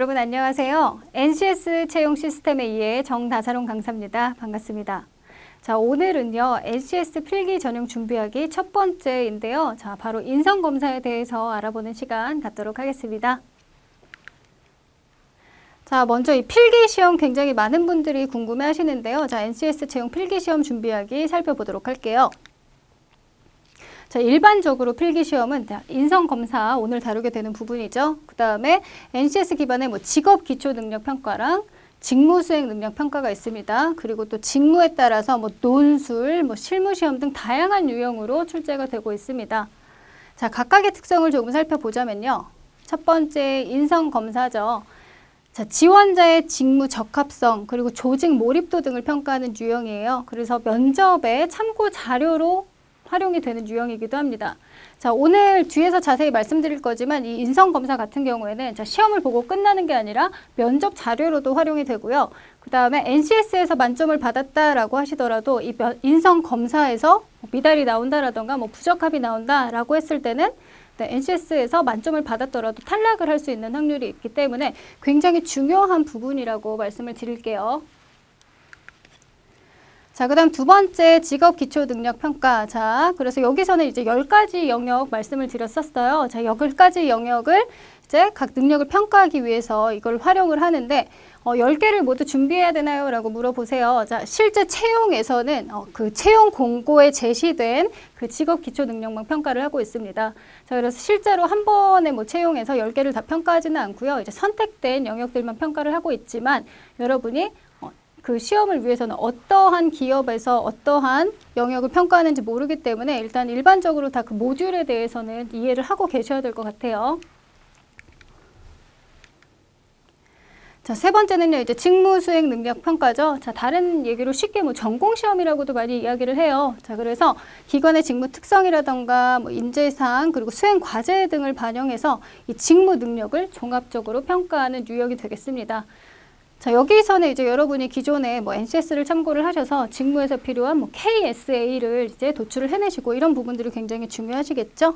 여러분 안녕하세요. NCS 채용 시스템에 의해 정다사롱 강사입니다. 반갑습니다. 자, 오늘은요, NCS 필기 전형 준비하기 첫 번째인데요. 자, 바로 인성검사에 대해서 알아보는 시간 갖도록 하겠습니다. 자, 먼저 이 필기시험 굉장히 많은 분들이 궁금해 하시는데요. 자, NCS 채용 필기시험 준비하기 살펴보도록 할게요. 자, 일반적으로 필기시험은 인성검사 오늘 다루게 되는 부분이죠. 그 다음에 NCS 기반의 직업기초능력평가랑 직무수행능력평가가 있습니다. 그리고 또 직무에 따라서 논술, 실무시험 등 다양한 유형으로 출제가 되고 있습니다. 자, 각각의 특성을 조금 살펴보자면요. 첫 번째 인성검사죠. 자, 지원자의 직무 적합성 그리고 조직 몰입도 등을 평가하는 유형이에요. 그래서 면접에 참고 자료로 활용이 되는 유형이기도 합니다. 자, 오늘 뒤에서 자세히 말씀드릴 거지만 이 인성검사 같은 경우에는 자, 시험을 보고 끝나는 게 아니라 면접 자료로도 활용이 되고요. 그 다음에 NCS에서 만점을 받았다라고 하시더라도 이 인성검사에서 미달이 나온다라던가 부적합이 나온다라고 했을 때는 NCS에서 만점을 받았더라도 탈락을 할 수 있는 확률이 있기 때문에 굉장히 중요한 부분이라고 말씀을 드릴게요. 자, 그 다음 두 번째 직업기초능력평가. 자, 그래서 여기서는 이제 10가지 영역 말씀을 드렸었어요. 자, 10가지 영역을 이제 각 능력을 평가하기 위해서 이걸 활용을 하는데 10개를 모두 준비해야 되나요? 라고 물어보세요. 자, 실제 채용에서는 그 채용 공고에 제시된 그 직업기초능력만 평가를 하고 있습니다. 자, 그래서 실제로 한 번에 채용해서 10개를 다 평가하지는 않고요. 이제 선택된 영역들만 평가를 하고 있지만 여러분이 그 시험을 위해서는 어떠한 기업에서 어떠한 영역을 평가하는지 모르기 때문에 일단 일반적으로 다 그 모듈에 대해서는 이해를 하고 계셔야 될 것 같아요. 자, 세 번째는요, 이제 직무수행 능력 평가죠. 자, 다른 얘기로 쉽게 전공시험이라고도 많이 이야기를 해요. 자, 그래서 기관의 직무 특성이라던가 인재사항 그리고 수행 과제 등을 반영해서 이 직무 능력을 종합적으로 평가하는 유형이 되겠습니다. 자, 여기서는 이제 여러분이 기존에 NCS를 참고를 하셔서 직무에서 필요한 KSA를 이제 도출을 해내시고 이런 부분들이 굉장히 중요하시겠죠?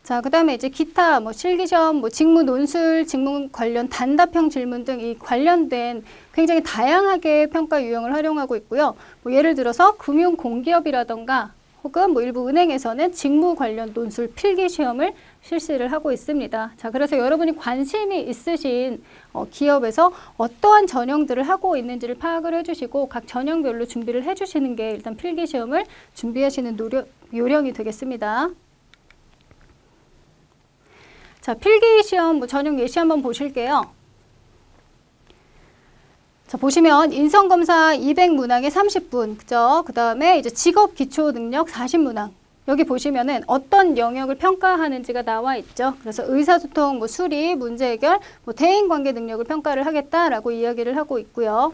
자, 그 다음에 이제 기타 실기시험, 직무 논술, 직무 관련 단답형 질문 등 이 관련된 굉장히 다양하게 평가 유형을 활용하고 있고요. 예를 들어서 금융 공기업이라던가 혹은 일부 은행에서는 직무 관련 논술 필기시험을 실시를 하고 있습니다. 자, 그래서 여러분이 관심이 있으신 기업에서 어떠한 전형들을 하고 있는지를 파악을 해주시고 각 전형별로 준비를 해주시는 게 일단 필기시험을 준비하시는 요령이 되겠습니다. 자, 필기시험 전형 예시 한번 보실게요. 자, 보시면 인성검사 200문항에 30분, 그죠? 그 다음에 이제 직업기초능력 40문항. 여기 보시면은 어떤 영역을 평가하는지가 나와 있죠. 그래서 의사소통, 수리, 문제 해결, 대인관계 능력을 평가를 하겠다라고 이야기를 하고 있고요.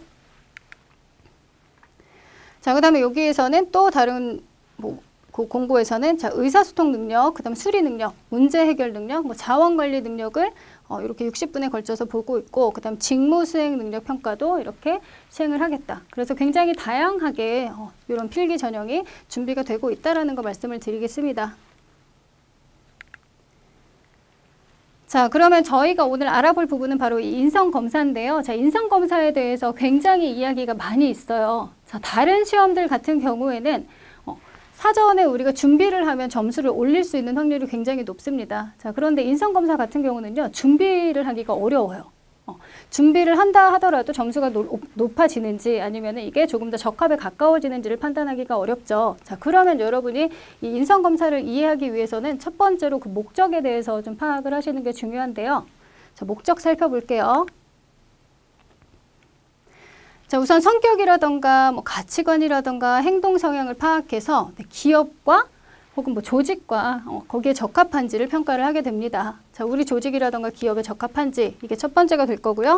자, 그 다음에 여기에서는 또 다른 그 공고에서는 자, 의사소통 능력, 그 다음 수리 능력, 문제 해결 능력, 자원관리 능력을 이렇게 60분에 걸쳐서 보고 있고, 그 다음 직무수행 능력 평가도 이렇게 시행을 하겠다. 그래서 굉장히 다양하게 이런 필기 전형이 준비가 되고 있다라는 거 말씀을 드리겠습니다. 자, 그러면 저희가 오늘 알아볼 부분은 바로 이 인성검사인데요. 자, 인성검사에 대해서 굉장히 이야기가 많이 있어요. 자, 다른 시험들 같은 경우에는 사전에 우리가 준비를 하면 점수를 올릴 수 있는 확률이 굉장히 높습니다. 자, 그런데 인성검사 같은 경우는요, 준비를 하기가 어려워요. 준비를 한다 하더라도 점수가 높아지는지 아니면 이게 조금 더 적합에 가까워지는지를 판단하기가 어렵죠. 자, 그러면 여러분이 이 인성검사를 이해하기 위해서는 첫 번째로 그 목적에 대해서 좀 파악을 하시는 게 중요한데요. 자, 목적 살펴볼게요. 자, 우선 성격이라던가 가치관이라던가 행동 성향을 파악해서 기업과 혹은 조직과 거기에 적합한지를 평가를 하게 됩니다. 자, 우리 조직이라던가 기업에 적합한지 이게 첫 번째가 될 거고요.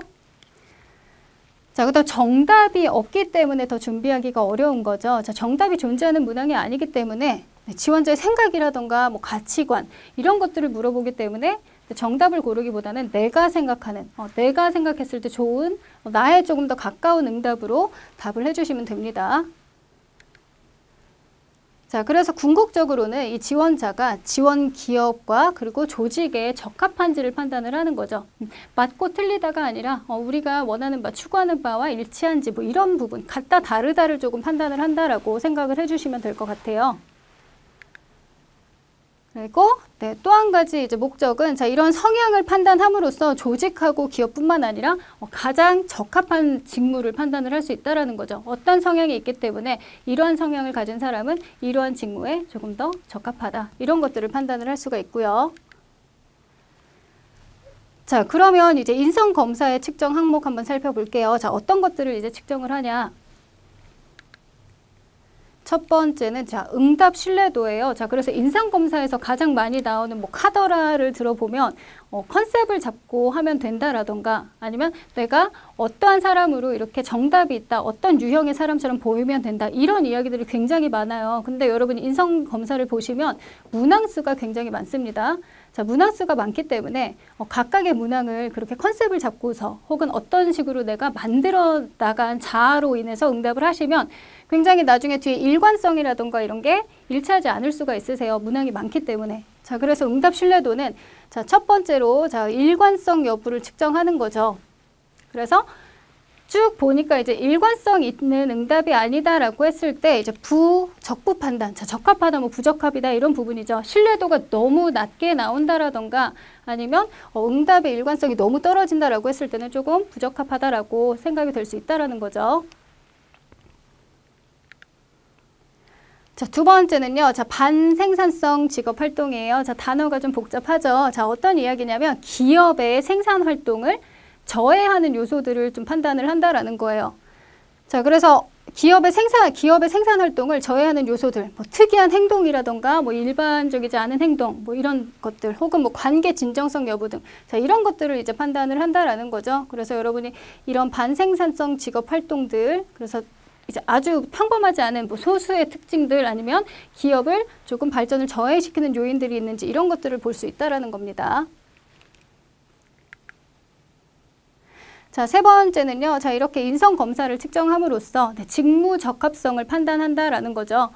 자, 그다음 정답이 없기 때문에 더 준비하기가 어려운 거죠. 자, 정답이 존재하는 문항이 아니기 때문에 지원자의 생각이라던가 가치관 이런 것들을 물어보기 때문에 정답을 고르기보다는 내가 생각하는, 내가 생각했을 때 좋은, 나에 조금 더 가까운 응답으로 답을 해주시면 됩니다. 자, 그래서 궁극적으로는 이 지원자가 지원 기업과 그리고 조직에 적합한지를 판단을 하는 거죠. 맞고 틀리다가 아니라 우리가 원하는 바, 추구하는 바와 일치한지 뭐 이런 부분, 같다 다르다를 조금 판단을 한다라고 생각을 해주시면 될 것 같아요. 그리고 네, 또 한 가지 이제 목적은 자, 이런 성향을 판단함으로써 조직하고 기업뿐만 아니라 가장 적합한 직무를 판단을 할 수 있다라는 거죠. 어떤 성향이 있기 때문에 이러한 성향을 가진 사람은 이러한 직무에 조금 더 적합하다. 이런 것들을 판단을 할 수가 있고요. 자, 그러면 이제 인성 검사의 측정 항목 한번 살펴볼게요. 자, 어떤 것들을 이제 측정을 하냐? 첫 번째는 자, 응답 신뢰도예요. 자, 그래서 인상검사에서 가장 많이 나오는 뭐 카더라를 들어보면 컨셉을 잡고 하면 된다라던가 아니면 내가 어떠한 사람으로 이렇게 정답이 있다. 어떤 유형의 사람처럼 보이면 된다. 이런 이야기들이 굉장히 많아요. 근데 여러분이 인성검사를 보시면 문항수가 굉장히 많습니다. 자, 문항수가 많기 때문에 각각의 문항을 그렇게 컨셉을 잡고서 혹은 어떤 식으로 내가 만들어 나간 자아로 인해서 응답을 하시면 굉장히 나중에 뒤에 일관성이라던가 이런 게 일치하지 않을 수가 있으세요. 문항이 많기 때문에. 자, 그래서 응답 신뢰도는 자, 첫 번째로 자, 일관성 여부를 측정하는 거죠. 그래서 쭉 보니까 이제 일관성 있는 응답이 아니다라고 했을 때 이제 적부 판단, 자, 적합하다, 뭐 부적합이다 이런 부분이죠. 신뢰도가 너무 낮게 나온다라던가 아니면 응답의 일관성이 너무 떨어진다라고 했을 때는 조금 부적합하다라고 생각이 될 수 있다라는 거죠. 자, 두 번째는요. 자, 반생산성 직업 활동이에요. 자, 단어가 좀 복잡하죠. 자, 어떤 이야기냐면 기업의 생산 활동을 저해하는 요소들을 좀 판단을 한다라는 거예요. 자, 그래서 기업의 생산 활동을 저해하는 요소들, 뭐 특이한 행동이라던가 뭐 일반적이지 않은 행동, 뭐 이런 것들, 혹은 뭐 관계 진정성 여부 등, 자, 이런 것들을 이제 판단을 한다라는 거죠. 그래서 여러분이 이런 반생산성 직업 활동들, 그래서 이제 아주 평범하지 않은 뭐 소수의 특징들 아니면 기업을 조금 발전을 저해시키는 요인들이 있는지 이런 것들을 볼 수 있다라는 겁니다. 자, 세 번째는요. 자, 이렇게 인성 검사를 측정함으로써 직무 적합성을 판단한다라는 거죠.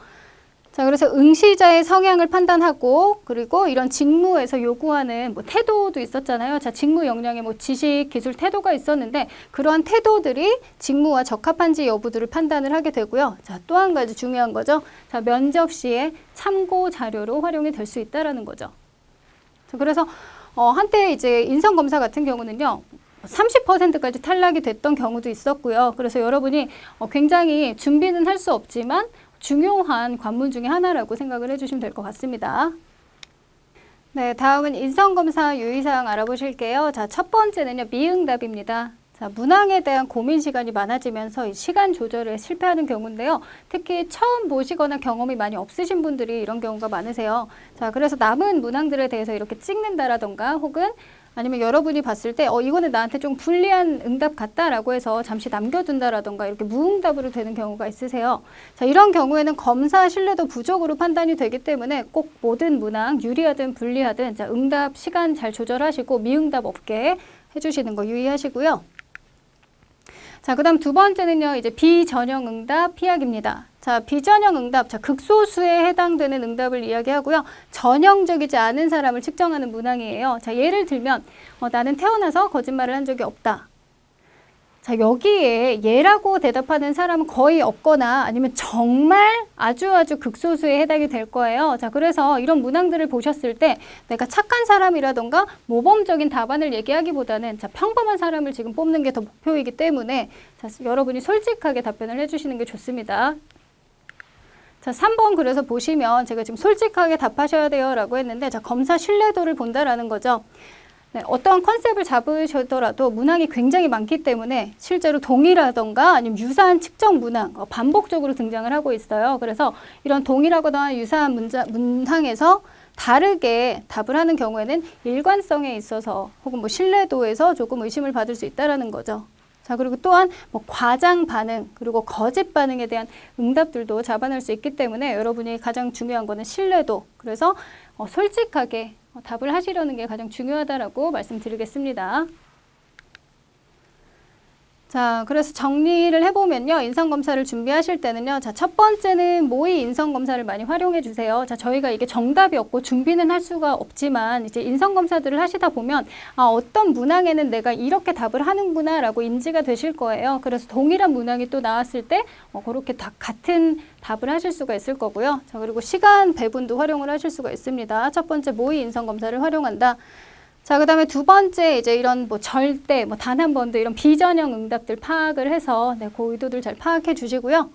자, 그래서 응시자의 성향을 판단하고 그리고 이런 직무에서 요구하는 뭐 태도도 있었잖아요. 자, 직무 역량의 뭐 지식, 기술, 태도가 있었는데 그러한 태도들이 직무와 적합한지 여부들을 판단을 하게 되고요. 자, 또 한 가지 중요한 거죠. 자, 면접 시에 참고 자료로 활용이 될 수 있다라는 거죠. 자, 그래서 한때 이제 인성 검사 같은 경우는요. 30%까지 탈락이 됐던 경우도 있었고요. 그래서 여러분이 굉장히 준비는 할 수 없지만 중요한 관문 중에 하나라고 생각을 해주시면 될 것 같습니다. 네, 다음은 인성검사 유의사항 알아보실게요. 자, 첫 번째는요, 미응답입니다. 자, 문항에 대한 고민 시간이 많아지면서 시간 조절에 실패하는 경우인데요. 특히 처음 보시거나 경험이 많이 없으신 분들이 이런 경우가 많으세요. 자, 그래서 남은 문항들에 대해서 이렇게 찍는다라던가 혹은 아니면 여러분이 봤을 때 이거는 나한테 좀 불리한 응답 같다라고 해서 잠시 남겨둔다라던가 이렇게 무응답으로 되는 경우가 있으세요. 자, 이런 경우에는 검사 신뢰도 부족으로 판단이 되기 때문에 꼭 모든 문항 유리하든 불리하든 자, 응답 시간 잘 조절하시고 미응답 없게 해주시는 거 유의하시고요. 자, 그 다음 두 번째는요. 이제 비전형 응답 피하기입니다. 자, 비전형 응답, 자, 극소수에 해당되는 응답을 이야기하고요. 전형적이지 않은 사람을 측정하는 문항이에요. 자, 예를 들면 나는 태어나서 거짓말을 한 적이 없다. 자, 여기에 예라고 대답하는 사람은 거의 없거나 아니면 정말 아주 극소수에 해당이 될 거예요. 자, 그래서 이런 문항들을 보셨을 때 내가 착한 사람이라던가 모범적인 답안을 얘기하기보다는 자, 평범한 사람을 지금 뽑는 게 더 목표이기 때문에 자, 여러분이 솔직하게 답변을 해주시는 게 좋습니다. 자, 3번 그래서 보시면 제가 지금 솔직하게 답하셔야 돼요 라고 했는데 자, 검사 신뢰도를 본다라는 거죠. 네, 어떠한 컨셉을 잡으시더라도 문항이 굉장히 많기 때문에 실제로 동일하던가 아니면 유사한 측정 문항 반복적으로 등장을 하고 있어요. 그래서 이런 동일하거나 유사한 문항에서 다르게 답을 하는 경우에는 일관성에 있어서 혹은 뭐 신뢰도에서 조금 의심을 받을 수 있다는 거죠. 자, 그리고 또한 뭐 과장 반응 그리고 거짓 반응에 대한 응답들도 잡아낼 수 있기 때문에 여러분이 가장 중요한 거는 신뢰도. 그래서 솔직하게 답을 하시려는 게 가장 중요하다라고 말씀드리겠습니다. 자, 그래서 정리를 해보면요. 인성검사를 준비하실 때는요. 자, 첫 번째는 모의 인성검사를 많이 활용해 주세요. 자, 저희가 이게 정답이 없고 준비는 할 수가 없지만 이제 인성검사들을 하시다 보면 어떤 문항에는 내가 이렇게 답을 하는구나 라고 인지가 되실 거예요. 그래서 동일한 문항이 또 나왔을 때 그렇게 같은 답을 하실 수가 있을 거고요. 자, 그리고 시간 배분도 활용을 하실 수가 있습니다. 첫 번째 모의 인성검사를 활용한다. 자, 그 다음에 두 번째, 이제 이런 절대, 단 한 번도 이런 비전형 응답들 파악을 해서, 그 의도들 잘 파악해 주시고요.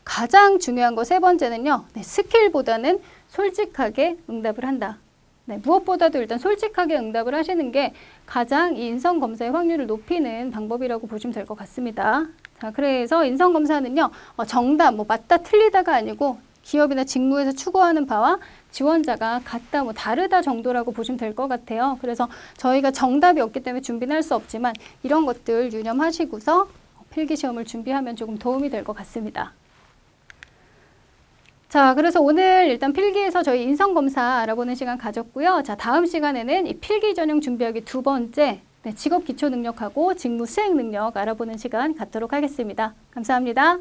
가장 중요한 거 세 번째는요, 스킬보다는 솔직하게 응답을 한다. 무엇보다도 일단 솔직하게 응답을 하시는 게 가장 이 인성검사의 확률을 높이는 방법이라고 보시면 될 것 같습니다. 자, 그래서 인성검사는요, 정답, 맞다, 틀리다가 아니고 기업이나 직무에서 추구하는 바와 지원자가 같다, 다르다 정도라고 보시면 될 것 같아요. 그래서 저희가 정답이 없기 때문에 준비는 할 수 없지만 이런 것들 유념하시고서 필기시험을 준비하면 조금 도움이 될 것 같습니다. 자, 그래서 오늘 일단 필기에서 저희 인성검사 알아보는 시간 가졌고요. 자, 다음 시간에는 이 필기 전형 준비하기 두 번째 직업 기초 능력하고 직무 수행 능력 알아보는 시간 갖도록 하겠습니다. 감사합니다.